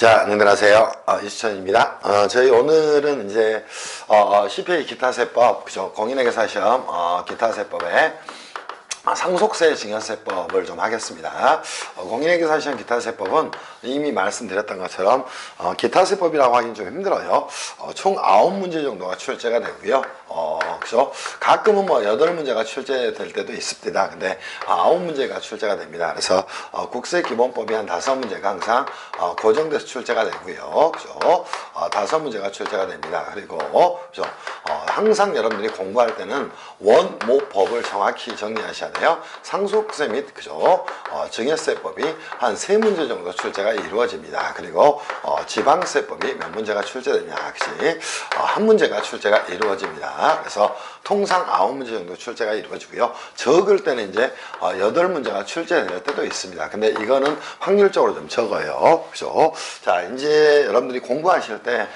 자, 안녕하세요. 이수천입니다. 저희 오늘은 이제 CPA 기타세법, 그죠? 공인회계사 시험 기타세법에 상속세 증여세법을 좀 하겠습니다. 공인회계사 시험 기타세법은 이미 말씀드렸던 것처럼 기타세법이라고 하긴 좀 힘들어요. 총 9문제 정도가 출제가 되고요. 그죠? 가끔은 뭐 8문제가 출제될 때도 있습니다. 근데 9문제가 출제가 됩니다. 그래서 국세기본법이 한 5문제가 항상 고정돼서 출제가 되고요. 그죠? 5문제가 출제가 됩니다. 그리고 그죠? 항상 여러분들이 공부할 때는 원모법을 정확히 정리하셔야 돼요. 상속세 및 그죠? 증여세법이 한 3문제 정도 출제가 이루어집니다. 그리고 지방세법이 몇 문제가 출제되냐? 그치? 한 문제가 출제가 이루어집니다. 그래서 통상 9문제 정도 출제가 이루어지고요. 적을 때는 이제 8문제가 출제될 때도 있습니다. 근데 이거는 확률적으로 좀 적어요. 그죠? 자, 이제 여러분들이 공부하실 때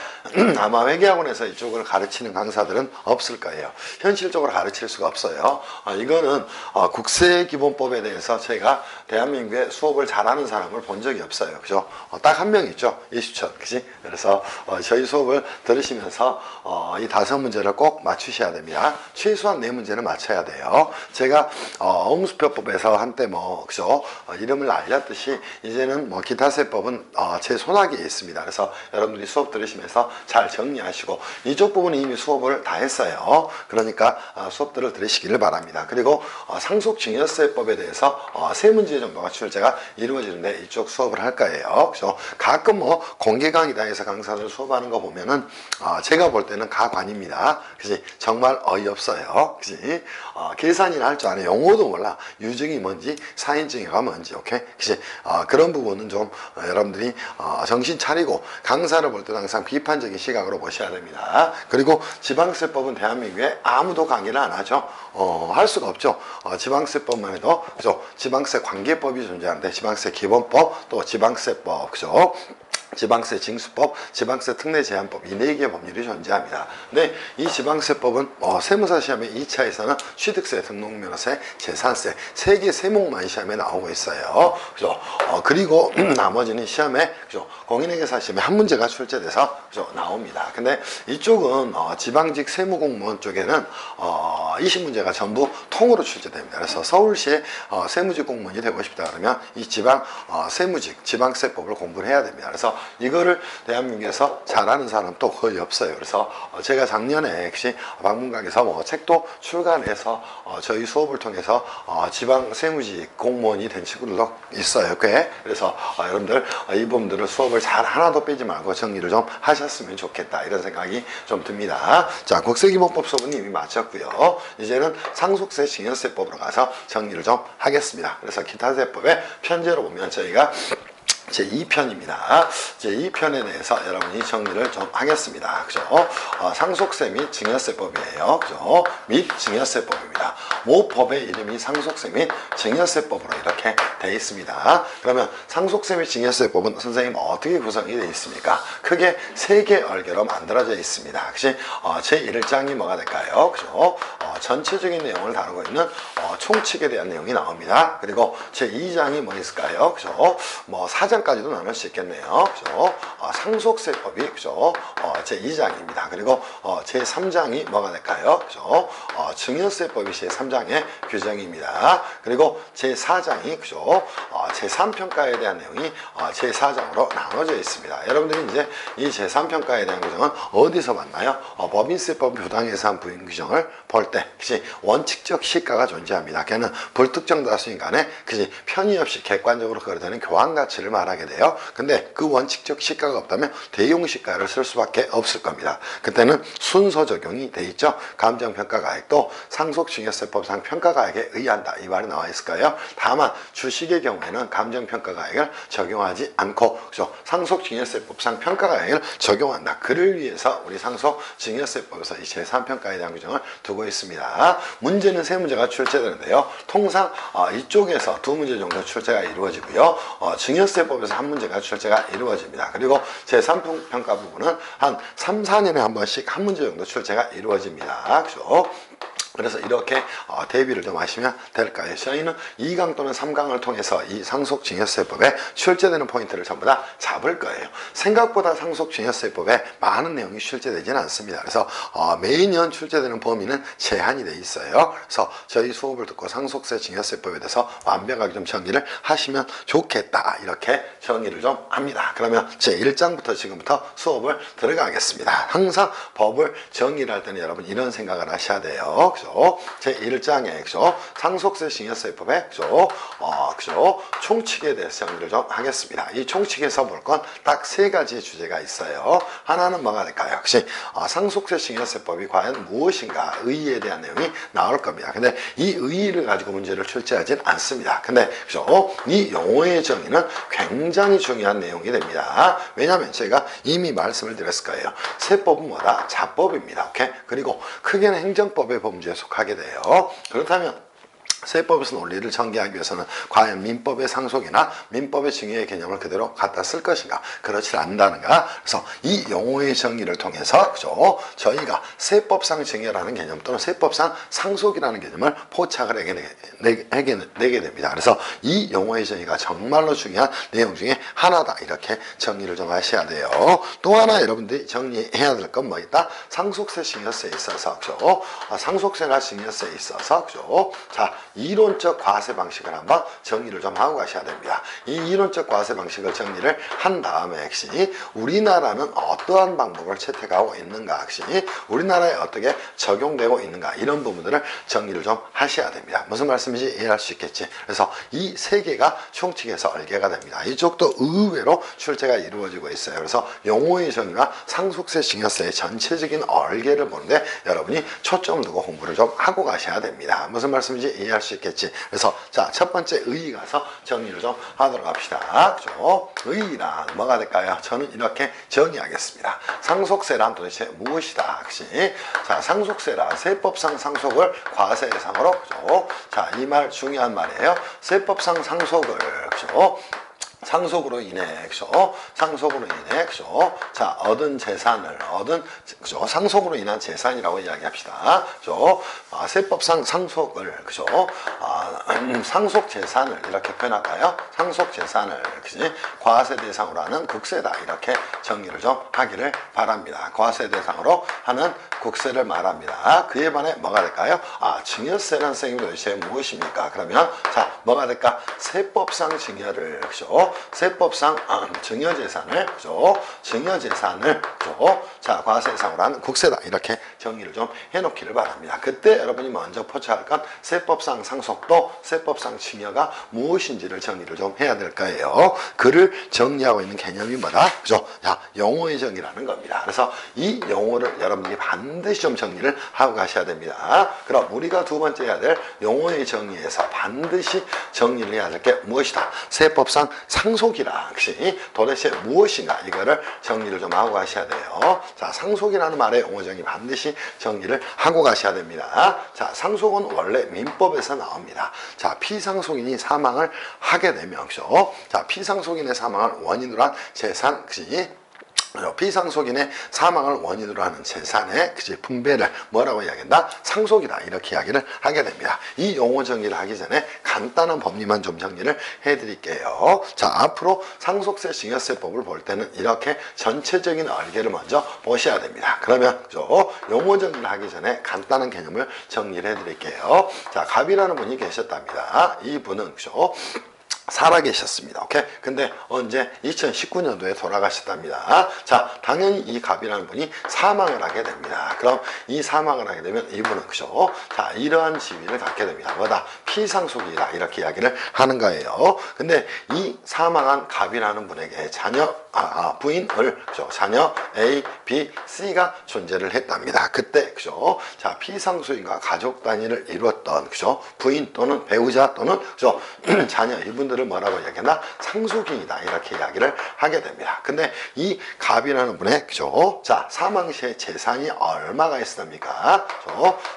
아마 회계학원에서 이쪽을 가르치는 강사들은 없을 거예요. 현실적으로 가르칠 수가 없어요. 이거는 국세기본법에 대해서 제가 대한민국에 수업을 잘하는 사람을 본 적이 없어요. 그죠? 딱 한 명 있죠. 이수천. 그지? 그래서 저희 수업을 들으시면서 이 5문제를 꼭 맞추셔야 됩니다. 최소한 4문제는 맞춰야 돼요. 제가 홍수표법에서 한때 그죠? 이름을 알렸듯이 이제는 기타세법은 제 손아귀에 있습니다. 그래서 여러분들이 수업 들으시면서 잘 정리하시고 이쪽 부분은 이미 수업을 다 했어요. 그러니까 수업들을 들으시기를 바랍니다. 그리고 상속증여세법에 대해서 3문제 정도가 출제가 이루어지는데 이쪽 수업을 할 거예요. 그래서 가끔 공개 강의다 해서 강사들 수업하는 거 보면은 제가 볼 때는 가관입니다. 그지? 정말 어이없어요. 그지? 계산이나 할 줄 아는 용어도 몰라. 유증이 뭔지 사인증여가 뭔지 오케이? 그지? 그런 부분은 좀 여러분들이 정신 차리고 강사를 볼 때는 항상 비판적인 시각으로 보셔야 됩니다. 그리고 지방세법은 대한민국에 아무도 강의를 안 하죠. 할 수가 없죠. 지방세법만 해도 그죠? 지방세 관계법이 존재하는데 지방세 기본법 또 지방세법 그죠? 지방세 징수법, 지방세 특례 제한법 이 4개의 법률이 존재합니다. 근데 이 지방세법은 세무사 시험의 2차에서는 취득세, 등록면허세, 재산세 3개 세목만 시험에 나오고 있어요. 그죠? 그리고 나머지는 시험에 그죠? 공인회계사 시험에 한 문제가 출제돼서 그죠? 나옵니다. 근데 이쪽은 지방직 세무공무원 쪽에는 20문제가 전부 통으로 출제됩니다. 그래서 서울시에 세무직 공무원이 되고 싶다 그러면 이 지방 세무직, 지방세법을 공부를 해야 됩니다. 그래서 이거를 대한민국에서 잘하는 사람 또 거의 없어요. 그래서 제가 작년에 역시 방문각에서 책도 출간해서 저희 수업을 통해서 지방 세무직 공무원이 된 친구들도 있어요. 꽤. 그래서 여러분들 이 부분들을 수업을 잘 하나도 빼지 말고 정리를 좀 하셨으면 좋겠다 이런 생각이 좀 듭니다. 자, 국세기본법 수업은 이미 마쳤고요. 이제는 상속세 증여세법으로 가서 정리를 좀 하겠습니다. 그래서 기타세법의 편제로 보면 저희가 제2편입니다. 제2편에 대해서 여러분이 정리를 좀 하겠습니다. 그죠? 상속세 및 증여세법이에요. 그죠? 및 증여세법입니다. 모법의 이름이 상속세 및 증여세법으로 이렇게 되어 있습니다. 그러면 상속세 및 증여세법은 선생님 어떻게 구성이 되어 있습니까? 크게 3개 얼개로 만들어져 있습니다. 그치? 제1장이 뭐가 될까요? 그죠? 전체적인 내용을 다루고 있는 총칙에 대한 내용이 나옵니다. 그리고 제2장이 뭐 있을까요? 그죠? 사장까지도 나눌 수 있겠네요. 그죠? 상속세법이 그죠? 제2장입니다. 그리고 제3장이 뭐가 될까요? 그죠? 증여세법이 제3장의 규정입니다. 그리고 제4장이 그죠? 제3평가에 대한 내용이 제4장으로 나눠져 있습니다. 여러분들이 이제 이 제3평가에 대한 규정은 어디서 봤나요? 법인세법 부당예산 부인 규정을 볼 때, 그치? 원칙적 시가가 존재합니다. 걔는 불특정 다수인 간에, 그치? 편의 없이 객관적으로 거래되는 교환 가치를 말하게 돼요. 근데 그 원칙적 시가가 없다면 대용 시가를 쓸 수밖에 없을 겁니다. 그때는 순서 적용이 돼 있죠. 감정평가가액도 상속증여세법상 평가가액에 의한다. 이 말이 나와 있을 거예요. 다만 주식의 경우에는 감정평가가액을 적용하지 않고 그죠? 상속증여세법상 평가가액을 적용한다. 그를 위해서 우리 상속증여세법에서 이 제3평가에 대한 규정을 두고 있습니다. 문제는 3문제가 출제되는데요. 통상 이쪽에서 2문제 정도 출제가 이루어지고요. 증여세법에서 1문제가 출제가 이루어집니다. 그리고 제3평가 부분은 한 3, 4년에 한 번씩 1문제 정도 출제가 이루어집니다. 그죠? 그래서 이렇게 대비를 좀 하시면 될까요? 저희는 2강 또는 3강을 통해서 이 상속증여세법에 출제되는 포인트를 전부 다 잡을 거예요. 생각보다 상속증여세법에 많은 내용이 출제되지는 않습니다. 그래서 매년 출제되는 범위는 제한이 돼 있어요. 그래서 저희 수업을 듣고 상속세 증여세법에 대해서 완벽하게 좀 정리를 하시면 좋겠다, 이렇게 정리를 좀 합니다. 그러면 제 1장부터 지금부터 수업을 들어가겠습니다. 항상 법을 정리를 할 때는 여러분 이런 생각을 하셔야 돼요. 제 1장에 상속세 증여세법에 총칙에 대해서 정리를 좀 하겠습니다. 이 총칙에서 볼 건 딱 3가지 주제가 있어요. 하나는 뭐가 될까요? 역시 상속세 증여세법이 과연 무엇인가, 의의에 대한 내용이 나올 겁니다. 근데 이 의의를 가지고 문제를 출제하진 않습니다. 근데 이 용어의 정의는 굉장히 중요한 내용이 됩니다. 왜냐하면 제가 이미 말씀을 드렸을 거예요. 세법은 뭐다? 자법입니다. 오케이? 그리고 크게는 행정법의 범주에 속하게 돼요. 그렇다면 세법에서 논리를 전개하기 위해서는 과연 민법의 상속이나 민법의 증여의 개념을 그대로 갖다 쓸 것인가, 그렇지 않는다는가. 그래서 이 용어의 정의를 통해서 저희가 세법상 증여라는 개념 또는 세법상 상속이라는 개념을 포착을 내게 됩니다. 그래서 이 용어의 정의가 정말로 중요한 내용 중에 하나다, 이렇게 정리를 좀 하셔야 돼요. 또 하나 여러분들이 정리해야 될 건 뭐 있다? 상속세 증여세에 있어서 상속세나 증여세에 있어서 자, 이론적 과세 방식을 한번 정리를 좀 하고 가셔야 됩니다. 이 이론적 과세 방식을 정리를 한 다음에 역시 우리나라는 어떠한 방법을 채택하고 있는가, 역시 우리나라에 어떻게 적용되고 있는가, 이런 부분들을 정리를 좀 하셔야 됩니다. 무슨 말씀인지 이해할 수 있겠지. 그래서 이 3개가 총칙에서 얼개가 됩니다. 이쪽도 의외로 출제가 이루어지고 있어요. 그래서 용어의 정의와 상속세 증여세의 전체적인 얼개를 보는데 여러분이 초점을 두고 공부를 좀 하고 가셔야 됩니다. 무슨 말씀인지 이해할 수 있겠지. 그래서 자, 첫 번째 의의 가서 정리를 좀 하도록 합시다. 의의란 뭐가 될까요? 저는 이렇게 정의하겠습니다. 상속세란 도대체 무엇이다? 역시 자, 상속세란 세법상 상속을 과세 대상으로, 자, 이 말 중요한 말이에요. 세법상 상속을 상속으로 인해 자, 얻은 재산을 상속으로 인한 재산이라고 이야기합시다. 세법상 상속을 상속 재산을 이렇게 표현할까요? 상속 재산을 과세 대상으로 하는 국세다, 이렇게 정리를 좀 하기를 바랍니다. 과세 대상으로 하는 국세를 말합니다. 그에 반해 뭐가 될까요? 증여세라는 셈이 도대체 무엇입니까? 그러면 자, 뭐가 될까? 세법상 증여를 세법상 증여재산을 자, 과세상으로 하는 국세다, 이렇게 정리를 좀 해놓기를 바랍니다. 그때 여러분이 먼저 포착할 건 세법상 상속도 세법상 증여가 무엇인지를 정리를 좀 해야 될 거예요. 그를 정리하고 있는 개념이 뭐다? 자, 용어의 정의라는 겁니다. 그래서 이 용어를 여러분이 반드시 좀 정리를 하고 가셔야 됩니다. 그럼 우리가 두 번째 해야 될 용어의 정의에서 반드시 정리를 해야 될 게 무엇이다? 세법상 상속이라 역시 도대체 무엇인가, 이거를 정리를 좀 하고 가셔야 돼요. 자, 상속이라는 말의 용어 정의 반드시 정리를 하고 가셔야 됩니다. 자, 상속은 원래 민법에서 나옵니다. 자, 피상속인이 사망을 하게 되면 자, 피상속인의 사망을 원인으로 한 재산, 피상속인의 사망을 원인으로 하는 재산의 분배를 뭐라고 이야기한다? 상속이다, 이렇게 이야기를 하게 됩니다. 이 용어 정리를 하기 전에 간단한 법리만 좀 정리를 해드릴게요. 자, 앞으로 상속세 증여세법을 볼 때는 이렇게 전체적인 얼개를 먼저 보셔야 됩니다. 그러면 용어 정리를 하기 전에 간단한 개념을 정리를 해드릴게요. 자, 갑이라는 분이 계셨답니다. 이 분은 살아계셨습니다. 오케이? 근데 언제? 2019년도에 돌아가셨답니다. 자, 당연히 이 갑이라는 분이 사망을 하게 됩니다. 그럼 이 사망을 하게 되면 이분은 자, 이러한 지위를 갖게 됩니다. 뭐다? 피상속이다, 이렇게 이야기를 하는 거예요. 근데 이 사망한 갑이라는 분에게 부인을 자녀 A, B, C가 존재를 했답니다. 그때 자, 피상속인과 가족 단위를 이루었던 부인 또는 배우자 또는 자녀, 이분들을 뭐라고 이야기하나? 상속인이다, 이렇게 이야기를 하게 됩니다. 근데 이 갑이라는 분의 자, 사망 시에 재산이 얼마가 있습니까?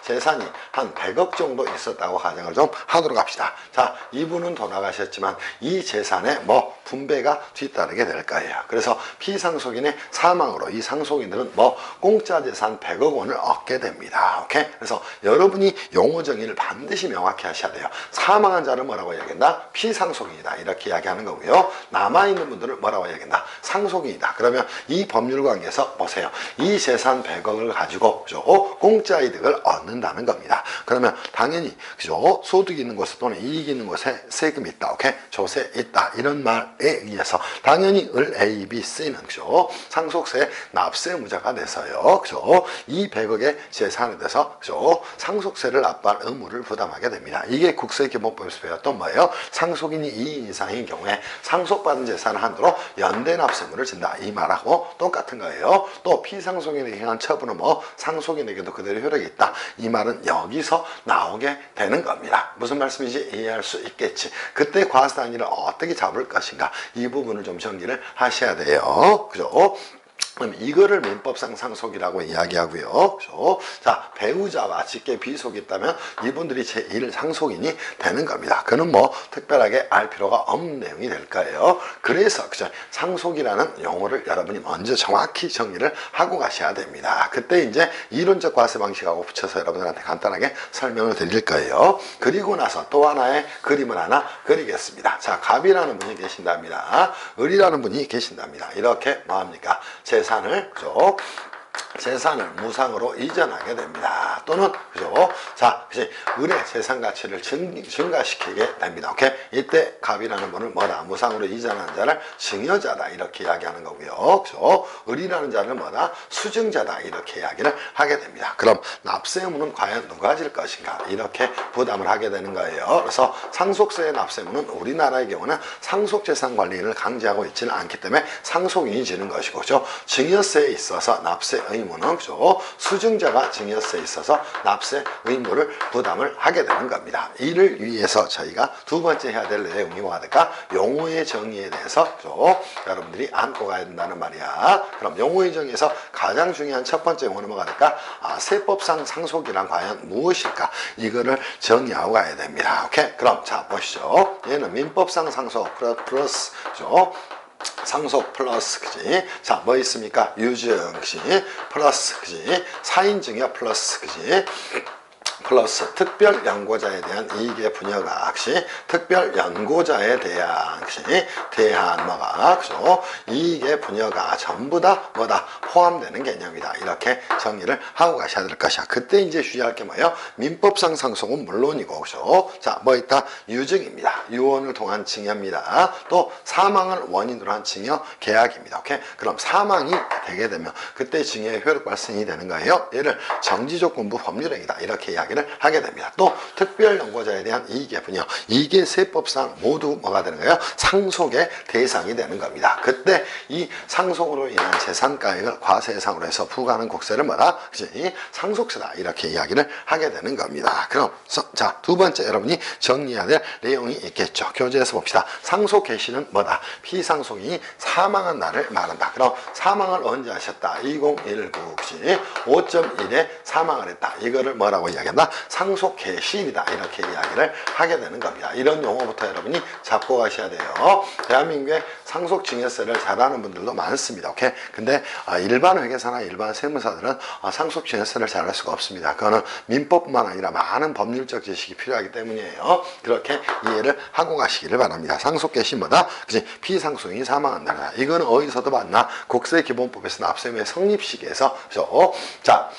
재산이 한 100억 정도 있었다고 가정을 좀 하도록 합시다. 자, 이분은 돌아가셨지만 이 재산에 뭐 분배가 뒤따르게 될 거예요. 그래서 피상속인의 사망으로 이 상속인들은 뭐 공짜 재산 100억 원을 얻게 됩니다. 오케이? 그래서 여러분이 용어 정의를 반드시 명확히 하셔야 돼요. 사망한 자를 뭐라고 이야기한다? 피상속인이다. 이렇게 이야기하는 거고요. 남아있는 분들을 뭐라고 이야기한다? 상속인이다. 그러면 이 법률 관계에서 보세요. 이 재산 100억을 가지고 그죠? 공짜 이득을 얻는다는 겁니다. 그러면 당연히 그죠? 소득이 있는 곳에 또는 이익이 있는 곳에 세금이 있다. 오케이? 조세 있다. 이런 말에 의해서 당연히 을 A, B, C는 그죠? 상속세 납세무자가 돼서요. 그죠? 이 100억의 재산에 대해서 그죠? 상속세를 납부할 의무를 부담하게 됩니다. 이게 국세기본법에서 배웠던 뭐예요? 상속인이 2인 이상인 경우에 상속받은 재산을 한도로 연대 납세물을 진다. 이 말하고 똑같은 거예요. 또 피상속인에게 향한 처분은 뭐 상속인에게도 그대로 효력이 있다. 이 말은 여기서 나오게 되는 겁니다. 무슨 말씀인지 이해할 수 있겠지. 그때 과세 단위를 어떻게 잡을 것인가 이 부분을 좀 정리를 하셔야 돼요. 그죠? 그럼 이거를 민법상 상속이라고 이야기하고요. 그렇죠? 자, 배우자와 직계 비속이 있다면 이분들이 제1 상속인이 되는 겁니다. 그는 뭐 특별하게 알 필요가 없는 내용이 될 거예요. 그래서 그죠? 상속이라는 용어를 여러분이 먼저 정확히 정리를 하고 가셔야 됩니다. 그때 이제 이론적 과세 방식하고 붙여서 여러분들한테 간단하게 설명을 드릴 거예요. 그리고 나서 또 하나의 그림을 하나 그리겠습니다. 자, 갑이라는 분이 계신답니다. 을이라는 분이 계신답니다. 이렇게 뭐합니까? 재산을 그죠? 재산을 무상으로 이전하게 됩니다. 또는 그죠? 자, 그치? 을의 재산 가치를 증가시키게 됩니다. 오케이? 이때 갑이라는 분을 뭐다? 무상으로 이전하는 자를 증여자다 이렇게 이야기하는 거고요. 그죠? 을이라는 자를 뭐다? 수증자다 이렇게 이야기를 하게 됩니다. 그럼 납세 의무는 과연 누가 질 것인가? 이렇게 부담을 하게 되는 거예요. 그래서 상속세의 납세 의무는 우리나라의 경우는 상속재산 관리를 강제하고 있지는 않기 때문에 상속인이 지는 것이고, 그죠? 증여세에 있어서 납세 의무는 그죠? 수증자가 증여세에 있어서 납세 의무를 부담을 하게 되는 겁니다. 이를 위해서 저희가 두 번째 해야 될 내용이 뭐가 될까? 용어의 정의에 대해서 그죠? 여러분들이 안고 가야 된다는 말이야. 그럼 용어의 정의에서 가장 중요한 첫 번째 용어는 뭐가 될까? 세법상 상속이란 과연 무엇일까? 이거를 정의하고 가야 됩니다. 오케이? 그럼 자 보시죠. 얘는 민법상 상속 플러스 그죠? 상속 플러스 그지? 자, 뭐 있습니까? 유증 그지? 플러스 그지? 사인증여 플러스 그지? 플러스 특별 연고자에 대한 이익의 분여가 그지? 특별 연고자에 대한 그지? 대한 뭐가 그죠? 이익의 분여가 전부 다 뭐다? 포함되는 개념이다. 이렇게 정리를 하고 가셔야 될 것이야. 그때 이제 주의할 게 뭐예요? 민법상 상속은 물론이고 그죠? 자, 뭐 있다? 유증입니다. 유언을 통한 증여입니다. 또 사망을 원인으로 한 증여 계약입니다. 오케이? 그럼 사망이 되게 되면 그때 증여의 효력 발생이 되는 거예요. 얘를 정지조건부 법률행위다. 이렇게 이야기를 하게 됩니다. 또 특별 연고자에 대한 이익의 분여, 이게 세법상 모두 뭐가 되는 거예요? 상속의 대상이 되는 겁니다. 그때 이 상속으로 인한 재산가액을 과세 대상으로 해서 부과하는 국세를 뭐다? 그치? 상속세다. 이렇게 이야기를 하게 되는 겁니다. 그럼 자, 두 번째 여러분이 정리해야 될 내용이 있겠죠. 교재에서 봅시다. 상속 개시는 뭐다? 피상속인이 사망한 날을 말한다. 그럼 사망을 언제 하셨다? 2019 그치? 5.1에 사망을 했다. 이거를 뭐라고 이야기한다? 상속 개시일이다. 이렇게 이야기를 하게 되는 겁니다. 이런 용어부터 여러분이 잡고 가셔야 돼요. 대한민국에 상속 증여세를 잘하는 분들도 많습니다. 오케이? 근데 일반 회계사나 일반 세무사들은 상속 증여세를 잘할 수가 없습니다. 그거는 민법뿐만 아니라 많은 법률적 지식이 필요하기 때문이에요. 그렇게 이해를 하고 가시기를 바랍니다. 상속 개시 뭐다? 그치? 피상속인이 사망한다. 이거는 어디서도 봤나? 국세기본법에서 납세의 성립 시기에서 그죠? 자,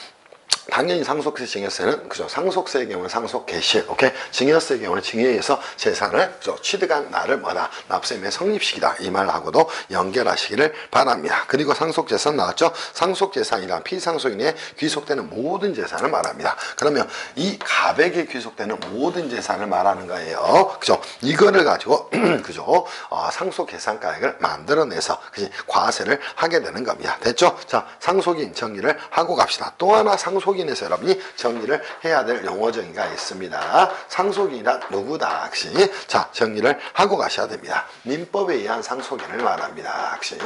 당연히 상속세 증여세는 그죠? 상속세의 경우는 상속 개시, 오케이? 증여세의 경우는 증여에 의해서 재산을 그죠? 취득한 날을 뭐다? 납세의 성립식이다. 이 말하고도 연결하시기를 바랍니다. 그리고 상속재산 나왔죠? 상속재산이란 피상속인에 귀속되는 모든 재산을 말합니다. 그러면 이 갑에게 귀속되는 모든 재산을 말하는 거예요. 그죠? 이거를 가지고 그죠? 상속계산가액을 만들어내서 그지? 과세를 하게 되는 겁니다. 됐죠? 자, 상속인 정리를 하고 갑시다. 또 하나 상속인에서 여러분이 정리를 해야 될 용어 정의가 있습니다. 상속인이란 누구다? 혹시 자, 정리를 하고 가셔야 됩니다. 민법에 의한 상속인을 말합니다. 혹시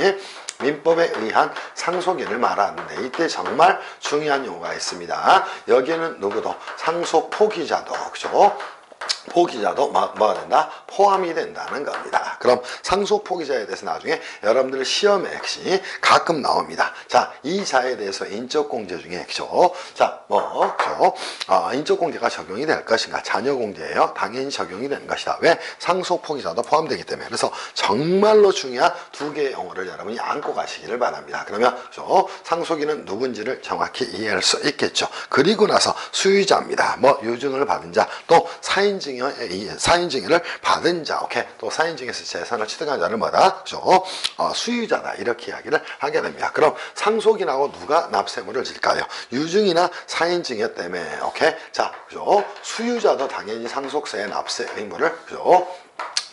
민법에 의한 상속인을 말하는데 이때 정말 중요한 용어가 있습니다. 여기에는 누구도 상속 포기자도 그죠? 포기자도 뭐가 된다? 포함이 된다는 겁니다. 그럼 상속 포기자에 대해서 나중에 여러분들 시험에 역시 가끔 나옵니다. 자, 이 자에 대해서 인적 공제 중에 그죠? 자, 인적 공제가 적용이 될 것인가? 자녀 공제예요. 당연히 적용이 되는 것이다. 왜? 상속 포기자도 포함되기 때문에. 그래서 정말로 중요한 두 개의 용어를 여러분이 안고 가시기를 바랍니다. 그러면 상속인은 누군지를 정확히 이해할 수 있겠죠. 그리고 나서 수유자입니다. 유증을 받은 자, 또 사인증여를 받은 자, 오케이. 또 사인증에서 재산을 취득한 자를 뭐다? 수유자다. 이렇게 이야기를 하게 됩니다. 그럼 상속인하고 누가 납세물을 질까요? 유증이나 사인증여 때문에, 오케이. 자, 수유자도 당연히 상속세의 납세 의무를,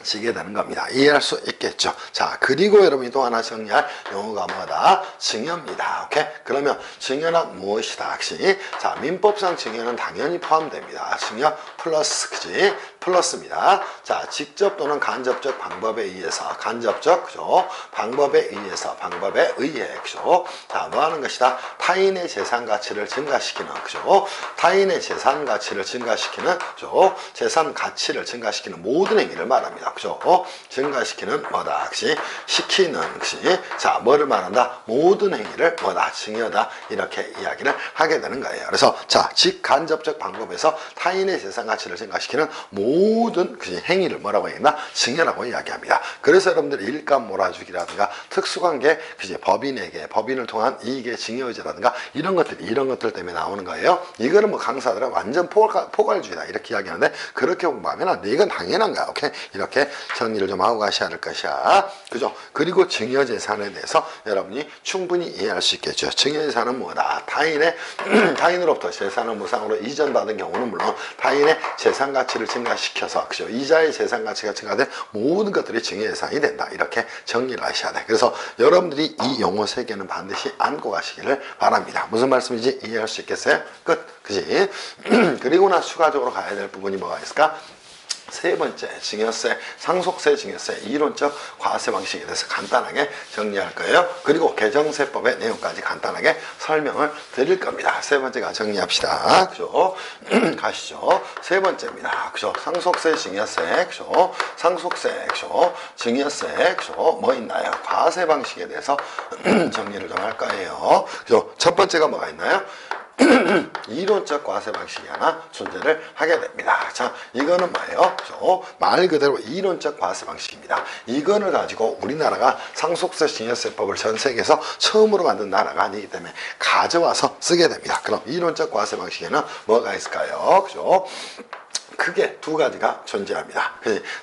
지게 되는 겁니다. 이해할 수 있겠죠. 자, 그리고 여러분이 또 하나 정리할 용어가 뭐다? 증여입니다. 오케이? 그러면 증여는 무엇이다? 역시 자, 민법상 증여는 당연히 포함됩니다. 증여 플러스, 그지? 플러스입니다. 자, 직접 또는 간접적 방법에 의해서, 간접적, 방법에 의해서, 방법에 의해, 자, 뭐 하는 것이다? 타인의 재산 가치를 증가시키는, 타인의 재산 가치를 증가시키는, 재산 가치를 증가시키는 모든 행위를 말합니다. 증가시키는 뭐다? 역시 시키는, 자, 뭐를 말한다? 모든 행위를 뭐다? 증여다. 이렇게 이야기를 하게 되는 거예요. 그래서 자, 직간접적 방법에서 타인의 재산 가치를 증가시키는 모든 행위를 뭐라고 얘기했나? 증여라고 이야기합니다. 그래서 여러분들 일감 몰아주기라든가 특수관계, 법인에게 법인을 통한 이익의 증여의제라든가 이런 것들 때문에 나오는 거예요. 이거는 강사들은 완전 포괄주의다 이렇게 이야기하는데 그렇게 공부하면 이건 당연한 거야. 오케이? 이렇게 정리를 좀 하고 가셔야 할 것이야. 그죠? 그리고 증여재산에 대해서 여러분이 충분히 이해할 수 있겠죠. 증여재산은 뭐다? 타인으로부터 재산을 무상으로 이전받은 경우는 물론 타인의 재산 가치를 증가시켜서, 그죠? 이자의 재산 가치가 증가된 모든 것들이 증여재산이 된다. 이렇게 정리를 하셔야 돼. 그래서 여러분들이 이 용어 세 개는 반드시 안고 가시기를 바랍니다. 무슨 말씀인지 이해할 수 있겠어요? 끝. 그지? 그리고 나 추가적으로 가야 될 부분이 뭐가 있을까? 세 번째, 증여세, 상속세, 증여세, 이론적 과세 방식에 대해서 간단하게 정리할 거예요. 그리고 개정세법의 내용까지 간단하게 설명을 드릴 겁니다. 세 번째가 정리합시다. 그죠? 가시죠. 세 번째입니다. 그죠? 상속세, 증여세, 그죠? 상속세, 그죠? 증여세, 그죠? 뭐 있나요? 과세 방식에 대해서 정리를 좀 할 거예요. 그죠? 첫 번째가 뭐가 있나요? 이론적 과세 방식이 하나 존재를 하게 됩니다. 자, 이거는 뭐예요? 말 그대로 이론적 과세 방식입니다. 이거를 가지고 우리나라가 상속세 증여세법을 전 세계에서 처음으로 만든 나라가 아니기 때문에 가져와서 쓰게 됩니다. 그럼 이론적 과세 방식에는 뭐가 있을까요? 그죠? 크게 두 가지가 존재합니다.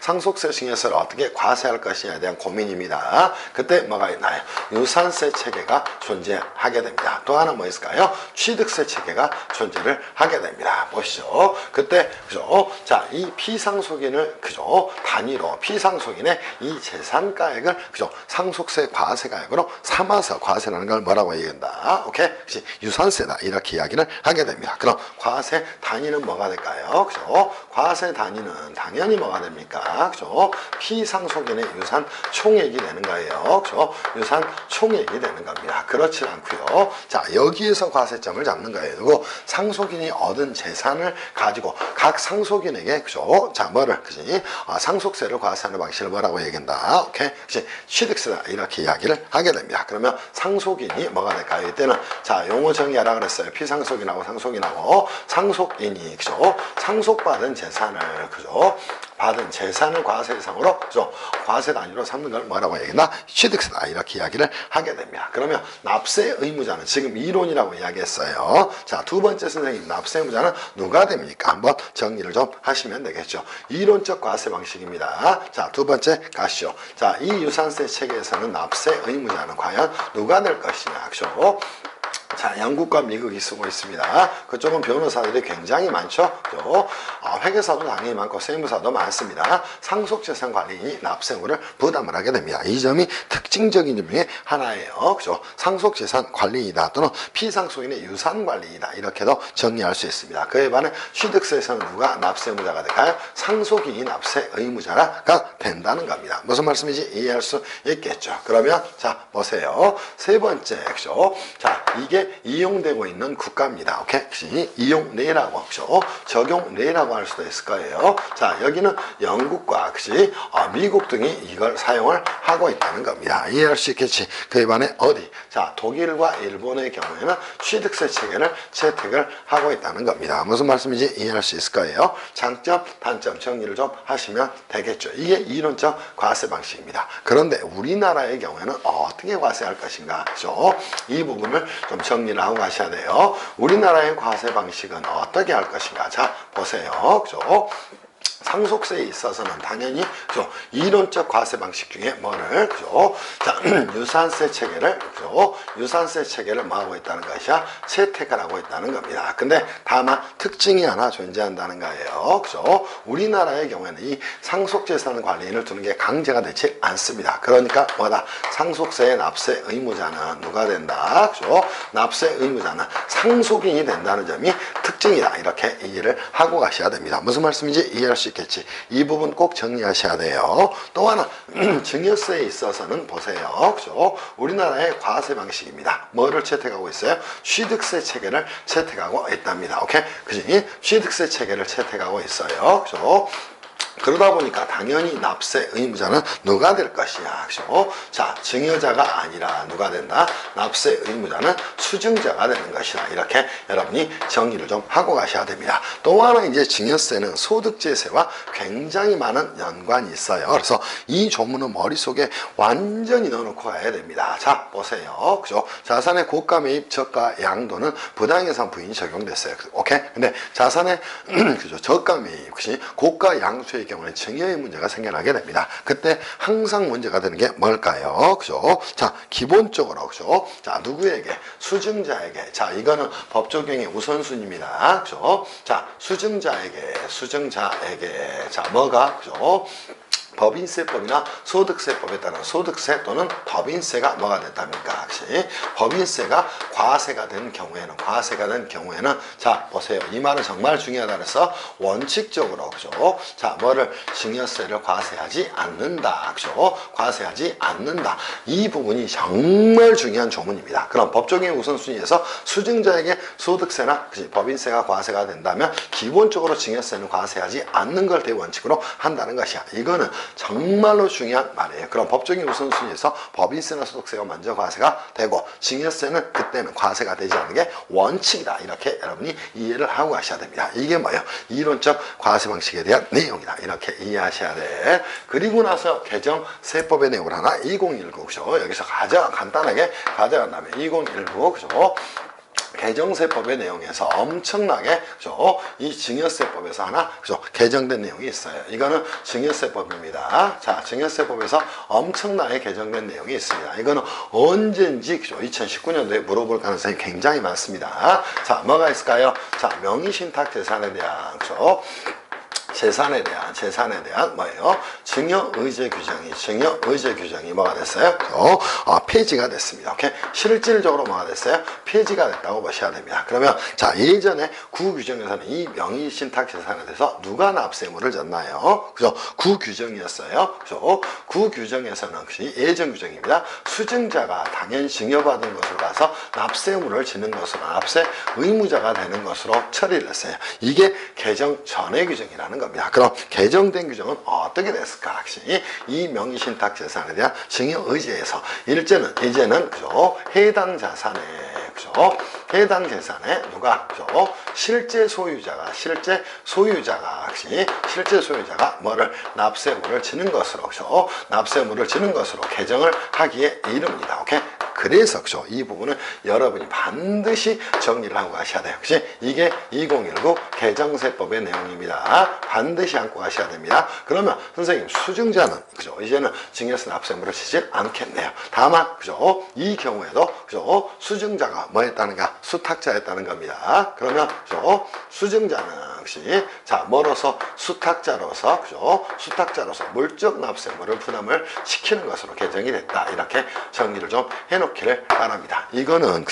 상속세 증여세를 어떻게 과세할 것이냐에 대한 고민입니다. 그때 뭐가 있나요? 유산세 체계가 존재하게 됩니다. 또 하나 뭐 있을까요? 취득세 체계가 존재를 하게 됩니다. 보시죠. 그때 그죠? 자, 이 피상속인을 그죠? 단위로 피상속인의 이 재산가액을 그죠? 상속세 과세가액으로 삼아서 과세라는 걸 뭐라고 얘기한다? 오케이? 유산세다. 이렇게 이야기를 하게 됩니다. 그럼 과세 단위는 뭐가 될까요? 그죠? 과세 단위는 당연히 뭐가 됩니까? 그죠? 피상속인의 유산 총액이 되는 거예요. 그죠? 유산 총액이 되는 겁니다. 그렇지 않고요. 자, 여기에서 과세점을 잡는 거예요. 그리고 상속인이 얻은 재산을 가지고 각 상속인에게 그죠? 자, 그지? 상속세를 과세하는 방식을 뭐라고 얘기한다? 오케이? 그지? 취득세다. 이렇게 이야기를 하게 됩니다. 그러면 상속인이 뭐가 될까요? 이때는 자, 용어 정의하라 그랬어요. 피상속인하고 상속인하고 상속인이 그죠? 상속받은 재산을 그죠? 받은 재산을 과세 대상으로 그죠? 과세 단위로 삼는 걸 뭐라고 얘기했나? 취득세다. 이렇게 이야기를 하게 됩니다. 그러면 납세 의무자는 지금 이론이라고 이야기했어요. 자, 두 번째 선생님 납세 의무자는 누가 됩니까? 한번 정리를 좀 하시면 되겠죠. 이론적 과세 방식입니다. 자, 두 번째 가시죠. 자, 이 유산세 체계에서는 납세 의무자는 과연 누가 될 것이냐? 그죠? 자, 영국과 미국이 쓰고 있습니다. 그쪽은 변호사들이 굉장히 많죠. 회계사도 당연히 많고 세무사도 많습니다. 상속재산 관리인이 납세의무를 부담을 하게 됩니다. 이 점이 특징적인 점 중에 하나예요. 그죠? 상속재산 관리이다 또는 피상속인의 유산관리이다 이렇게도 정리할 수 있습니다. 그에 반해 취득세에서는 누가 납세의무자가 될까요? 상속인이 납세의무자가 된다는 겁니다. 무슨 말씀인지 이해할 수 있겠죠. 그러면 자, 보세요. 세 번째, 그죠? 자, 이게 이게 이용되고 있는 국가입니다. 오케이? 이용례라고, 그죠? 적용례라고 할 수도 있을 거예요. 자, 여기는 영국과, 그지? 미국 등이 이걸 사용을 하고 있다는 겁니다. 이해할 수 있겠지? 그에 반해 어디? 자, 독일과 일본의 경우에는 취득세 체계를 채택을 하고 있다는 겁니다. 무슨 말씀인지 이해할 수 있을 거예요. 장점, 단점 정리를 좀 하시면 되겠죠. 이게 이론적 과세 방식입니다. 그런데 우리나라의 경우에는 어떻게 과세할 것인가, 그죠? 이 부분을 좀 정리를 하고 가셔야 돼요. 우리나라의 과세 방식은 어떻게 할 것인가? 자, 보세요. 그죠? 상속세에 있어서는 당연히, 그죠? 이론적 과세 방식 중에 뭐를, 그죠? 자, 유산세 체계를, 그죠? 유산세 체계를 뭐하고 있다는 것이야? 채택을 하고 있다는 겁니다. 근데 다만 특징이 하나 존재한다는 거예요. 그죠? 우리나라의 경우에는 이 상속재산 관리인을 두는 게 강제가 되지 않습니다. 그러니까 뭐다? 상속세의 납세 의무자는 누가 된다? 그죠? 납세 의무자는 상속인이 된다는 점이 특징이다. 이렇게 이해를 하고 가셔야 됩니다. 무슨 말씀인지 이해할 수 있겠지? 이 부분 꼭 정리하셔야 돼요. 또 하나, 증여세에 있어서는 보세요. 그죠? 우리나라의 과세 방식입니다. 뭐를 채택하고 있어요? 취득세 체계를 채택하고 있답니다. 오케이? 그지? 취득세 체계를 채택하고 있어요. 그죠? 그러다 보니까 당연히 납세 의무자는 누가 될 것이야. 그죠? 자, 증여자가 아니라 누가 된다? 납세 의무자는 수증자가 되는 것이다. 이렇게 여러분이 정리를 좀 하고 가셔야 됩니다. 또 하나 이제 증여세는 소득재세와 굉장히 많은 연관이 있어요. 그래서 이 조문은 머릿속에 완전히 넣어놓고 가야 됩니다. 자, 보세요. 그죠? 자산의 고가 매입 저가 양도는 부당해상 부인이 적용됐어요. 오케이? 근데 자산의 그죠? 저가 매입, 그치? 고가 양수의 경우는 증여의 문제가 생겨나게 됩니다. 그때 항상 문제가 되는 게 뭘까요? 그죠? 자, 기본적으로, 그죠? 자, 누구에게? 수증자에게. 자, 이거는 법 적용의 우선순위입니다. 그죠? 자, 수증자에게. 자, 뭐가? 그죠? 법인세법이나 소득세법에 따른 소득세 또는 법인세가 뭐가 됐답니까? 그치? 법인세가 과세가 된 경우에는 자, 보세요. 이 말은 정말 중요하다 그래서 원칙적으로, 그죠? 자, 뭐를 증여세를 과세하지 않는다. 그죠? 과세하지 않는다. 이 부분이 정말 중요한 조문입니다. 그럼 법적인 우선순위에서 수증자에게 소득세나 그치? 법인세가 과세가 된다면 기본적으로 증여세는 과세하지 않는 걸 대원칙으로 한다는 것이야. 이거는 정말로 중요한 말이에요. 그럼 법적인 우선순위에서 법인세나 소득세가 먼저 과세가 되고 증여세는 그때는 과세가 되지 않는 게 원칙이다. 이렇게 여러분이 이해를 하고 가셔야 됩니다. 이게 뭐예요? 이론적 과세 방식에 대한 내용이다. 이렇게 이해하셔야 돼. 그리고 나서 개정세법의 내용을 하나 2019, 그죠? 여기서 간단하게 가져간다면 2019, 그죠? 개정세법의 내용에서 엄청나게, 그죠? 이 증여세법에서 하나, 그죠? 개정된 내용이 있어요. 이거는 증여세법입니다. 자, 증여세법에서 엄청나게 개정된 내용이 있습니다. 이거는 언젠지, 그죠? 2019년도에 물어볼 가능성이 굉장히 많습니다. 자, 뭐가 있을까요? 자, 명의신탁 재산에 대한, 그죠? 재산에 대한 뭐예요? 증여의제 규정이 뭐가 됐어요? 폐지가 됐습니다. 오케이? 실질적으로 뭐가 됐어요? 폐지가 됐다고 보셔야 됩니다. 그러면 자, 예전에 구규정에서는 이 명의신탁 재산에 대해서 누가 납세의무를 졌나요? 그죠? 구규정이었어요. 그죠? 구규정에서는 예전 규정입니다. 수증자가 당연히 증여받은 것으로 가서 납세의무를 지는 것으로 납세 의무자가 되는 것으로 처리를 했어요. 이게 개정 전의 규정이라는 겁니다. 그럼 개정된 규정은 어떻게 됐을까? 이 명의신탁 재산에 대한 증여의제에서 이제는 그죠? 해당 자산에, 그죠? 해당 재산에 누가, 그죠? 실제 소유자가 뭐를 납세의무를 지는 것으로, 그죠? 납세의무를 지는 것으로 개정을 하기에 이릅니다. 오케이? 그래서, 그죠? 이 부분은 여러분이 반드시 정리를 하고 가셔야 돼요. 그치? 이게 2019 개정세법의 내용입니다. 반드시 안고 가셔야 됩니다. 그러면 선생님, 수증자는, 그죠? 이제는 증여세 납세의무를 지질 않겠네요. 다만, 그죠? 이 경우에도, 그죠? 수증자가 뭐 했다는가? 수탁자였다는 겁니다. 그러면, 그죠? 수증자는, 자, 뭐로서? 수탁자로서, 그죠? 수탁자로서 물적 납세의무를 부담을 시키는 것으로 개정이 됐다. 이렇게 정리를 좀 해놓기를 바랍니다. 이거는,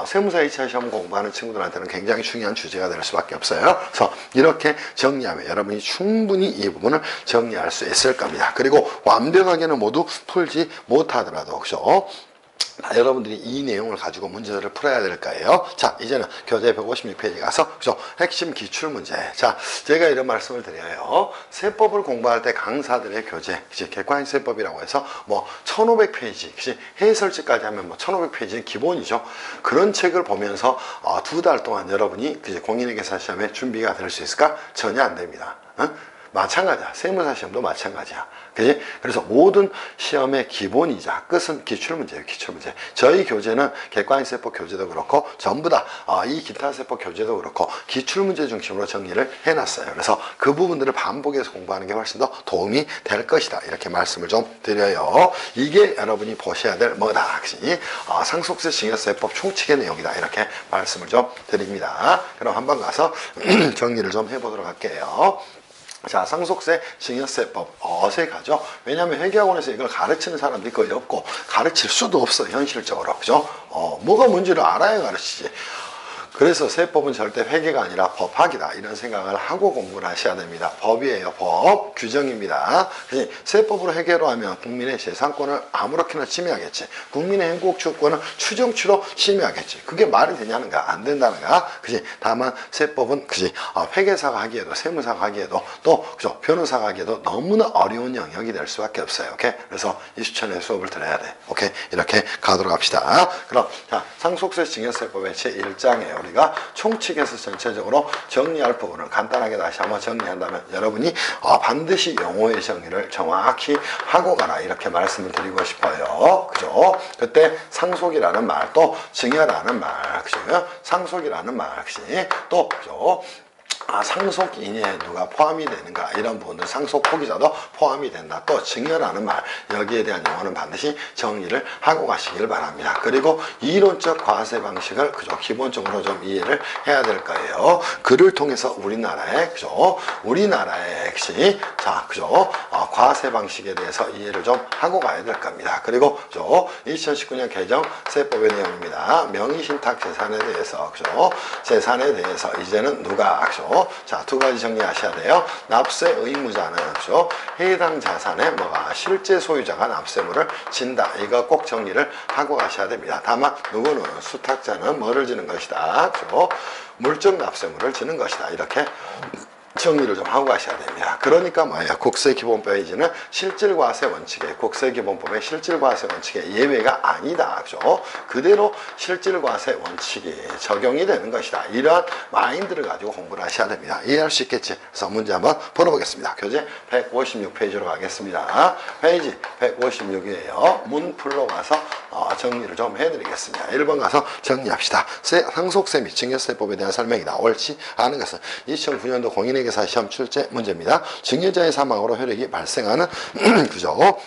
세무사 2차 시험 공부하는 친구들한테는 굉장히 중요한 주제가 될 수밖에 없어요. 그래서 이렇게 정리하면 여러분이 충분히 이 부분을 정리할 수 있을 겁니다. 그리고 완벽하게는 모두 풀지 못하더라도, 그죠? 여러분들이 이 내용을 가지고 문제를 풀어야 될 거예요. 자, 이제는 교재 156페이지 가서 그죠? 핵심 기출문제. 자, 제가 이런 말씀을 드려요. 세법을 공부할 때 강사들의 교재, 그치? 객관세법이라고 해서 뭐 1500페이지, 그치? 해설지까지 하면 뭐 1500페이지는 기본이죠. 그런 책을 보면서 2달 동안 여러분이 그치? 공인회계사 시험에 준비가 될 수 있을까? 전혀 안 됩니다. 응? 마찬가지야. 세무사 시험도 마찬가지야. 그지? 그래서 모든 시험의 기본이자 끝은 기출문제예요. 기출문제. 저희 교재는 객관세법 교재도 그렇고 전부 다 이 기타세법 교재도 그렇고 기출문제 중심으로 정리를 해놨어요. 그래서 그 부분들을 반복해서 공부하는 게 훨씬 더 도움이 될 것이다. 이렇게 말씀을 좀 드려요. 이게 여러분이 보셔야 될 뭐다. 그지? 상속세 증여세법 총칙의 내용이다. 이렇게 말씀을 좀 드립니다. 그럼 한번 가서 정리를 좀 해보도록 할게요. 자, 상속세 증여세법 어색하죠? 왜냐하면 회계학원에서 이걸 가르치는 사람들이 거의 없고 가르칠 수도 없어 현실적으로. 그죠? 뭐가 뭔지를 알아야 가르치지. 그래서 세법은 절대 회계가 아니라 법학이다 이런 생각을 하고 공부를 하셔야 됩니다. 법이에요. 법, 규정입니다. 그래서 세법으로 회계로 하면 국민의 재산권을 아무렇게나 침해하겠지. 국민의 행복주권을 추정치로 침해하겠지. 그게 말이 되냐는가? 안 된다는가? 그지? 다만 세법은 그지? 회계사가 하기에도 세무사가 하기에도 또 그죠? 변호사가 하기에도 너무나 어려운 영역이 될 수밖에 없어요. 오케이? 그래서 20초내 수업을 들어야 돼. 오케이? 이렇게 가도록 합시다. 그럼 자, 상속세 증여세법의 제1장에 우리가 총칙에서 전체적으로 정리할 부분을 간단하게 다시 한번 정리한다면 여러분이 반드시 용어의 정의를 정확히 하고 가라 이렇게 말씀을 드리고 싶어요. 그죠? 그때 상속이라는 말, 또 증여라는 말, 그죠? 상속이라는 말, 그지? 또 그죠? 상속인에 누가 포함이 되는가 이런 부분들 상속 포기자도 포함이 된다. 또 증여라는 말 여기에 대한 용어는 반드시 정리를 하고 가시길 바랍니다. 그리고 이론적 과세 방식을 그죠 기본적으로 좀 이해를 해야 될 거예요. 그를 통해서 우리나라의 그죠 우리나라의 핵심 자 그죠 과세 방식에 대해서 이해를 좀 하고 가야 될 겁니다. 그리고 그죠 2019년 개정 세법의 내용입니다. 명의신탁 재산에 대해서 그죠 재산에 대해서 이제는 누가 그죠 자, 두 가지 정리하셔야 돼요. 납세 의무자는 그죠? 해당 자산의 뭐가 실제 소유자가 납세물을 진다. 이거 꼭 정리를 하고 가셔야 됩니다. 다만 누구는 수탁자는 뭐를 지는 것이다. 그죠? 물적 납세물을 지는 것이다. 이렇게 정리를 좀 하고 가셔야 됩니다. 그러니까 뭐예요? 국세기본법에는 실질과세 원칙에 국세기본법의 실질과세 원칙에 예외가 아니다. 그죠? 그대로 실질과세 원칙이 적용이 되는 것이다. 이러한 마인드를 가지고 공부를 하셔야 됩니다. 이해할 수 있겠지? 그래서 문제 한번 풀어보겠습니다. 교재 156페이지로 가겠습니다. 페이지 156이에요. 문풀로 가서 정리를 좀 해드리겠습니다. 1번 가서 정리합시다. 상속세 및 증여세법에 대한 설명이다. 옳지 않은 것은 2009년도 공인회계사 시험 출제 문제입니다. 증여자의 사망으로 효력이 발생하는 그죠?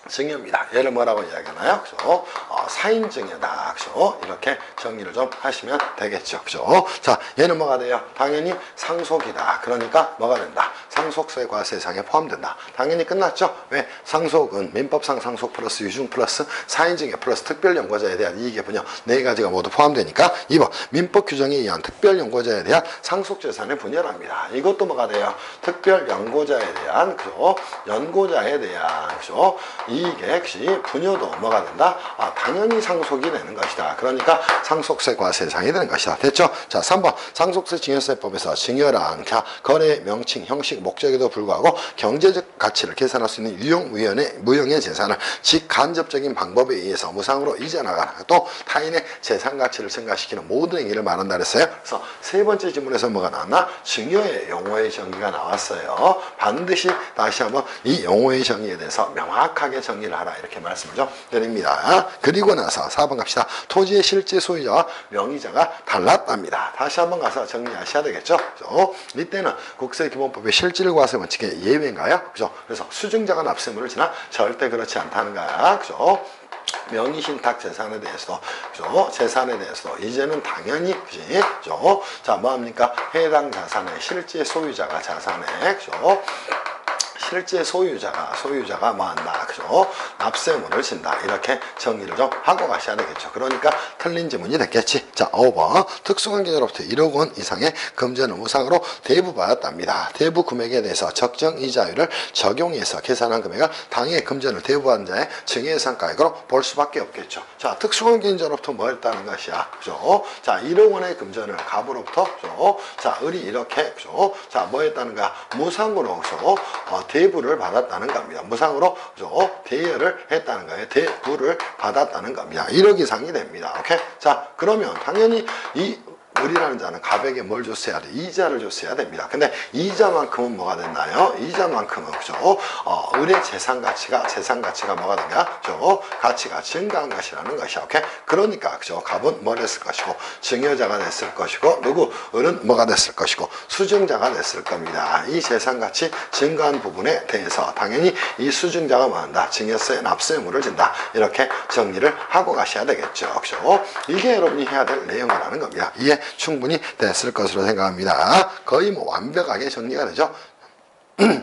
증여입니다. 얘를 뭐라고 이야기하나요? 그죠? 사인증여다. 그죠? 이렇게 정리를 좀 하시면 되겠죠. 그죠? 자, 얘는 뭐가 돼요? 당연히 상속이다. 그러니까 뭐가 된다? 상속세 과세상에 포함된다. 당연히 끝났죠? 왜? 상속은 민법상 상속 플러스 유증 플러스 사인증여 플러스 특별연고자에 대한 이익의 분여 네 가지가 모두 포함되니까 2번 민법 규정에 의한 특별연고자에 대한 상속재산의 분여랍니다. 이것도 뭐가 돼요? 특별연고자에 대한 그죠? 연고자에 대한 그죠? 이익의 핵심 분여도 뭐가 된다? 당연히 상속이 되는 것이다. 그러니까 상속세 과세상이 되는 것이다. 됐죠? 자, 3번 상속세 증여세법에서 증여란 거래 명칭, 형식, 목적에도 불구하고 경제적 가치를 계산할 수 있는 무형의 재산을 직간접적인 방법에 의해서 무상으로 이전하거나 또 타인의 재산 가치를 증가시키는 모든 행위를 말한다 그랬어요. 그래서 세 번째 지문에서 뭐가 나왔나? 증여의 용어의 정의가 나왔어요. 반드시 다시 한번 이 용어의 정의에 대해서 명확하게 정리를 하라 이렇게 말씀을 좀 드립니다. 그리고 나서 4번 갑시다. 토지의 실제 소유자와 명의자가 달랐답니다. 다시 한번 가서 정리하셔야 되겠죠. 그죠? 이때는 국세기본법의 실질과세 원칙의 예외인가요? 그죠? 그래서 수증자가 납세물을 지나 절대 그렇지 않다는 거야. 그죠? 명의신탁 재산에 대해서도 그죠? 재산에 대해서도 이제는 당연히 그죠? 자, 뭐합니까? 해당 자산의 실제 소유자가 자산에 그죠? 실제 소유자가 뭐한다. 그죠? 납세물을 진다. 이렇게 정리를 좀 하고 가셔야 되겠죠. 그러니까 틀린 지문이 됐겠지. 자, 5번 특수관계자로부터 1억 원 이상의 금전을 무상으로 대부받았답니다. 대부 금액에 대해서 적정 이자율을 적용해서 계산한 금액을 당해 금전을 대부받은 자의 증여예산가액으로 볼 수밖에 없겠죠. 자, 특수관계자로부터 뭐 했다는 것이야. 그죠? 자, 1억 원의 금전을 갑으로부터 그죠? 자, 을이 이렇게 그죠? 자, 뭐 했다는 거야? 무상으로 그죠? 대부를 받았다는 겁니다. 무상으로 그죠? 대여를 했다는 거예요. 대부를 받았다는 겁니다. 1억 이상이 됩니다. 오케이? 자, 그러면 당연히 이 을이라는 자는 갑에게 뭘 줬어야 돼? 이자를 줬어야 됩니다. 근데 이자만큼은 뭐가 됐나요? 이자만큼은 그죠? 을의 재산 가치가 뭐가 되냐? 그죠? 가치가 증가한 것이라는 것이야. 오케이? 그러니까 그죠? 갑은 뭘 했을 것이고 증여자가 됐을 것이고 누구? 을은 뭐가 됐을 것이고 수증자가 됐을 겁니다. 이 재산 가치 증가한 부분에 대해서 당연히 이 수증자가 뭐 한다? 증여세 납세물을 진다. 이렇게 정리를 하고 가셔야 되겠죠. 그죠? 이게 여러분이 해야 될 내용이라는 겁니다. 이해 충분히 됐을 것으로 생각합니다. 거의 뭐 완벽하게 정리가 되죠.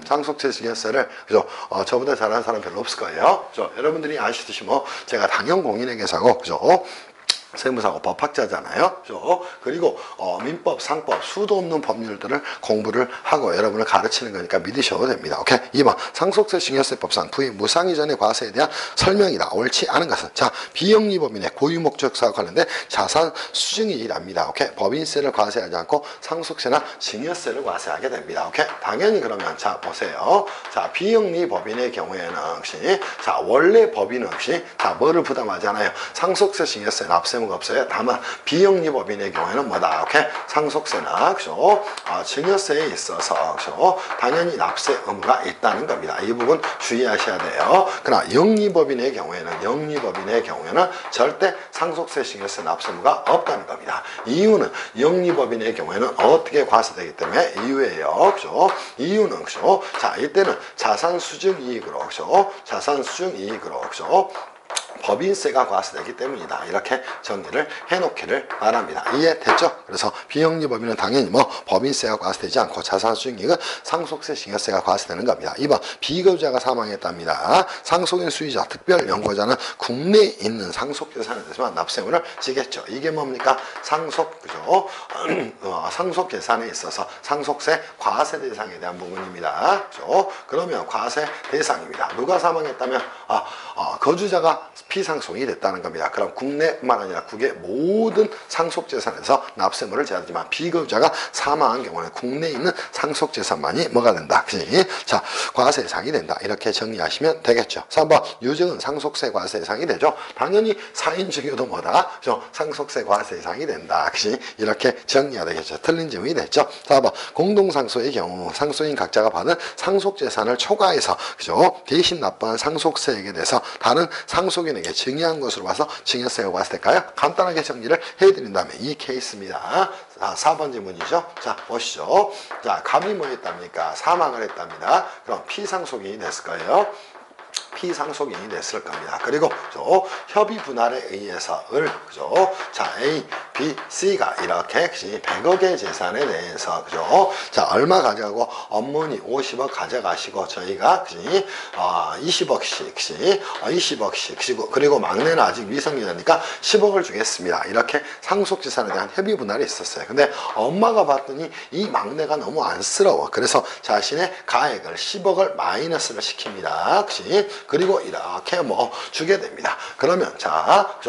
상속세 증여세를 그죠? 저보다 잘하는 사람 별로 없을 거예요. 그죠? 여러분들이 아시듯이 뭐 제가 당연 공인회계사고 그죠? 세무사고 법학자잖아요. 그죠? 그리고 민법, 상법, 수도 없는 법률들을 공부를 하고 여러분을 가르치는 거니까 믿으셔도 됩니다. 오케이? 2번 상속세 증여세법상 부의 무상 이전의 과세에 대한 설명이다. 옳지 않은 것은 자 비영리법인의 고유목적사와 관련된 자산 수증이랍니다. 오케이? 법인세를 과세하지 않고 상속세나 증여세를 과세하게 됩니다. 오케이? 당연히 그러면 자 보세요. 자 비영리법인의 경우에는 역시 자 원래 법인은 역시 자 뭐를 부담하지 않아요? 상속세, 증여세, 납세 없어요. 다만 비영리법인의 경우에는 뭐다? 오케이? 상속세나 그죠? 증여세에 있어서 그죠? 당연히 납세 의무가 있다는 겁니다. 이 부분 주의하셔야 돼요. 그러나 영리법인의 경우에는 절대 상속세, 증여세, 납세 의무가 없다는 겁니다. 이유는 영리법인의 경우에는 어떻게 과세되기 때문에 이유예요. 그죠? 이유는 그죠? 자, 이때는 자산 수증 이익으로 그죠? 자산 수증 이익으로 그죠? 법인세가 과세되기 때문이다. 이렇게 정리를 해놓기를 바랍니다. 이해됐죠? 그래서 비영리법인은 당연히 뭐 법인세가 과세되지 않고 자산수익은 상속세, 증여세가 과세되는 겁니다. 2번 비거주자가 사망했답니다. 상속인 수의자, 특별연고자는 국내에 있는 상속재산에 대해서만 납세물을 지겠죠. 이게 뭡니까? 그죠? 상속재산에 있어서 상속세 과세 대상에 대한 부분입니다. 그죠? 그러면 과세 대상입니다. 누가 사망했다면 거주자가 피상속이 됐다는 겁니다. 그럼 국내뿐만 아니라 국외 모든 상속재산에서 납세물을 제야 되지만 비거주자가 사망한 경우는 국내에 있는 상속재산만이 뭐가 된다. 그치? 자, 과세 대상이 된다. 이렇게 정리하시면 되겠죠. 3번 유증은 상속세 과세 대상이 되죠. 당연히 사인 증여도 뭐다? 그죠? 상속세 과세 대상이 된다. 그치? 이렇게 정리해야 되겠죠. 틀린 질문이 됐죠. 4번 공동상소의 경우 상소인 각자가 받은 상속재산을 초과해서 그죠? 대신 납부한 상속세액에 대해서 다른 상속인에게 증여한 것으로 봐서 증여세가 과세될까요? 간단하게 정리를 해드린다면 이 케이스입니다. 자, 4번 질문이죠. 자, 보시죠. 자, 갑이 뭐 했답니까? 사망을 했답니다. 그럼 피상속인이 됐을 거예요. 피상속인이 됐을 겁니다. 그리고 그죠? 협의 분할에 의해서 그죠? 자, A, B, C가 이렇게 100억의 재산에 대해서 그죠? 자, 얼마 가져가고 어머니 50억 가져가시고 저희가 20억씩 20억씩 그리고 막내는 아직 미성년이니까 10억을 주겠습니다. 이렇게 상속재산에 대한 협의 분할이 있었어요. 근데 엄마가 봤더니 이 막내가 너무 안쓰러워. 그래서 자신의 가액을 10억을 마이너스를 시킵니다. 그치? 그리고 이렇게 뭐 주게 됩니다. 그러면 자,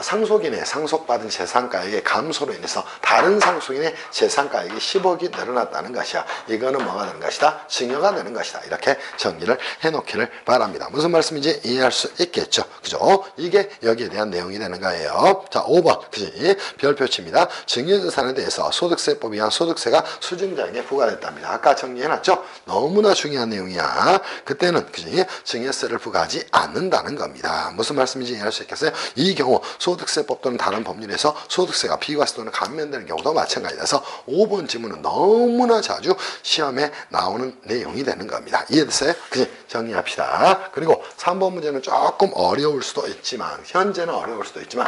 상속인의 상속받은 재산가액의 감소로 인해서 다른 상속인의 재산가액이 10억이 늘어났다는 것이야. 이거는 뭐가 되는 것이다? 증여가 되는 것이다. 이렇게 정리를 해놓기를 바랍니다. 무슨 말씀인지 이해할 수 있겠죠. 그죠? 이게 여기에 대한 내용이 되는 거예요. 자, 5번. 그지? 별표치입니다. 증여재산에 대해서 소득세법에 의한 소득세가 수증자에게 부과됐답니다. 아까 정리해놨죠? 너무나 중요한 내용이야. 그때는 그지? 증여세를 부과하지 않는다는 겁니다. 무슨 말씀인지 이해할 수 있겠어요? 이 경우 소득세법 또는 다른 법률에서 소득세가 비과세 또는 감면되는 경우도 마찬가지라서 5번 질문은 너무나 자주 시험에 나오는 내용이 되는 겁니다. 이해됐어요? 그지? 정리합시다. 그리고 3번 문제는 조금 어려울 수도 있지만 현재는 어려울 수도 있지만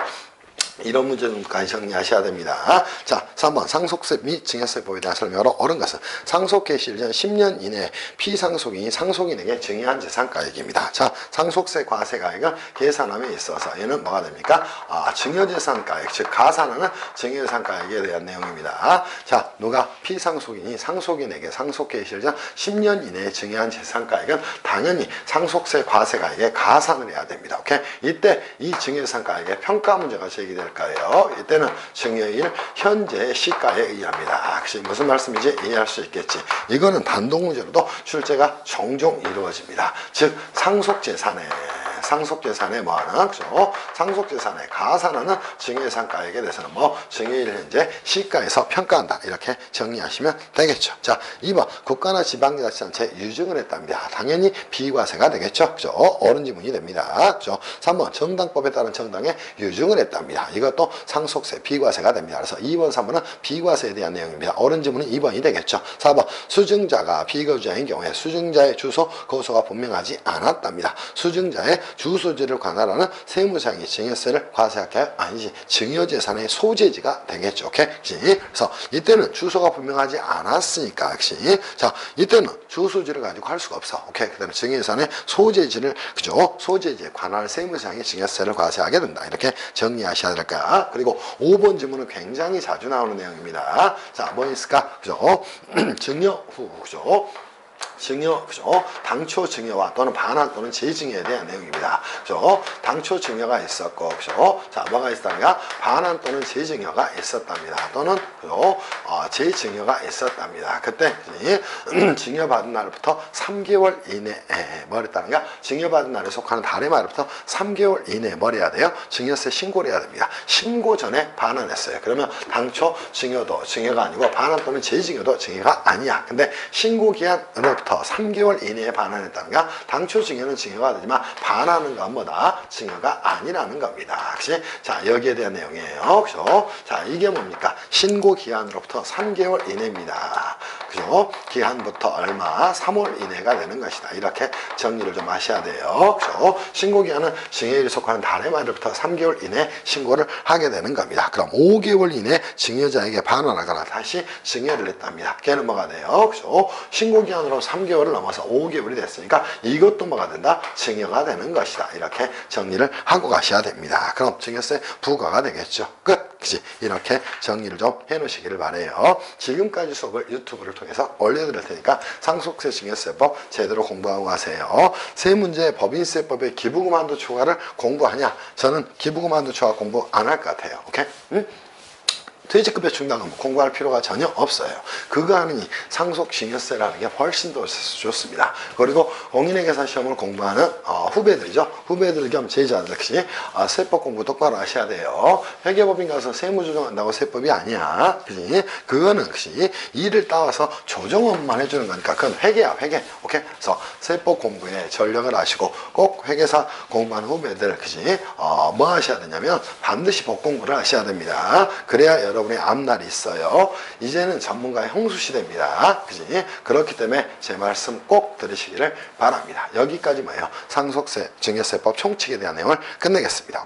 이런 문제점까지 정리하셔야 됩니다. 자, 3번 상속세 및 증여세법에 대한 설명으로 옳은 것은 상속 개시 전 10년 이내에 피상속인이 상속인에게 증여한 재산가액입니다. 자, 상속세 과세가액은 계산함에 있어서 얘는 뭐가 됩니까? 증여재산가액, 즉 가산하는 증여재산가액에 대한 내용입니다. 자, 누가 피상속인이 상속인에게 상속 개시 전 10년 이내에 증여한 재산가액은 당연히 상속세 과세가액에 가산을 해야 됩니다. 오케이? 이때 이 증여재산가액의 평가 문제가 제기됩니다. 될까요? 이때는 증여일 현재의 시가에 의합니다. 무슨 말씀인지 이해할 수 있겠지. 이거는 단독 문제로도 출제가 종종 이루어집니다. 즉 상속재산에 뭐하는 그죠? 상속재산에 가산하는 증여재산가액에 대해서는 증여일 현재 시가에서 평가한다. 이렇게 정리하시면 되겠죠. 자, 2번 국가나 지방자치단체 유증을 했답니다. 당연히 비과세가 되겠죠. 그죠? 옳은 지문이 됩니다. 그죠? 3번 정당법에 따른 정당에 유증을 했답니다. 이것도 상속세 비과세가 됩니다. 그래서 2번, 3번은 비과세에 대한 내용입니다. 옳은 지문은 2번이 되겠죠. 4번 수증자가 비거주자인 경우에 수증자의 주소, 거소가 분명하지 않았답니다. 수증자의 주소지를 관할하는 세무상이 증여세를 과세할까요? 아니지. 증여재산의 소재지가 되겠죠. 오케이? 그래서 이때는 주소가 분명하지 않았으니까 역시 자, 이때는 주소지를 가지고 할 수가 없어. 오케이? 그다음에 증여재산의 소재지를 그죠? 소재지에 관할 세무상이 증여세를 과세하게 된다. 이렇게 정리하셔야 될까? 그리고 5번 지문은 굉장히 자주 나오는 내용입니다. 자, 뭐 있을까? 그죠? 증여 후 그죠? 증여, 그죠? 당초 증여와 또는 반환 또는 재증여에 대한 내용입니다. 그죠? 당초 증여가 있었고, 그죠? 자, 뭐가 있었다니까? 반환 또는 재증여가 있었답니다. 또는, 그죠? 재증여가 있었답니다. 그때, 증여받은 날부터 3개월 이내에 뭐 했다는가? 증여받은 날에 속하는 달의 말부터 3개월 이내에 뭐 해야 돼요? 증여세 신고를 해야 됩니다. 신고 전에 반환했어요. 그러면 당초 증여도 증여가 아니고 반환 또는 재증여도 증여가 아니야. 근데 신고 기한으로부터 3개월 이내에 반환했다는가? 당초 증여는 증여가 되지만 반환하는 건 뭐다? 증여가 아니라는 겁니다. 그치? 자, 여기에 대한 내용이에요. 그죠? 자, 이게 뭡니까? 신고 기한으로부터 3개월 이내입니다. 그죠? 기한부터 얼마? 3월 이내가 되는 것이다. 이렇게 정리를 좀 하셔야 돼요. 그죠? 신고 기한은 증여일이 속하는 달의 말부터 3개월 이내 신고를 하게 되는 겁니다. 그럼 5개월 이내 증여자에게 반환하거나 다시 증여를 했답니다. 걔는 뭐가 돼요? 그죠? 신고 기한으로 3개월을 넘어서 5개월이 됐으니까 이것도 뭐가 된다? 증여가 되는 것이다. 이렇게 정리를 하고 가셔야 됩니다. 그럼 증여세 부과가 되겠죠. 끝. 그치? 이렇게 정리를 좀 해놓으시기를 바래요. 지금까지 수업을 유튜브를 통해서 올려드릴 테니까 상속세 증여세법 제대로 공부하고 가세요. 세 문제 법인세법의 기부금 한도 초과를 공부하냐? 저는 기부금 한도 초과 공부 안 할 것 같아요. 오케이? 응? 퇴직급여 충당은 공부할 필요가 전혀 없어요. 그거 하느니 상속증여세라는 게 훨씬 더 좋습니다. 그리고 공인회계사 시험을 공부하는 후배들이죠. 후배들 겸 제자들 역시 세법 공부 똑바로 하셔야 돼요. 회계법인 가서 세무 조정한다고 세법이 아니야. 그지? 그거는 역시 일을 따와서 조정업만 해주는 거니까 그건 회계야, 회계. 오케이? 그래서 세법 공부에 전력을 하시고 꼭 회계사 공부하는 후배들, 그지? 뭐 하셔야 되냐면 반드시 법 공부를 하셔야 됩니다. 그래야 여러분의 앞날이 있어요. 이제는 전문가의 홍수시대입니다. 그지? 그렇기 때문에 제 말씀 꼭 들으시기를 바랍니다. 여기까지 뭐예요? 상속세, 증여세법 총칙에 대한 내용을 끝내겠습니다.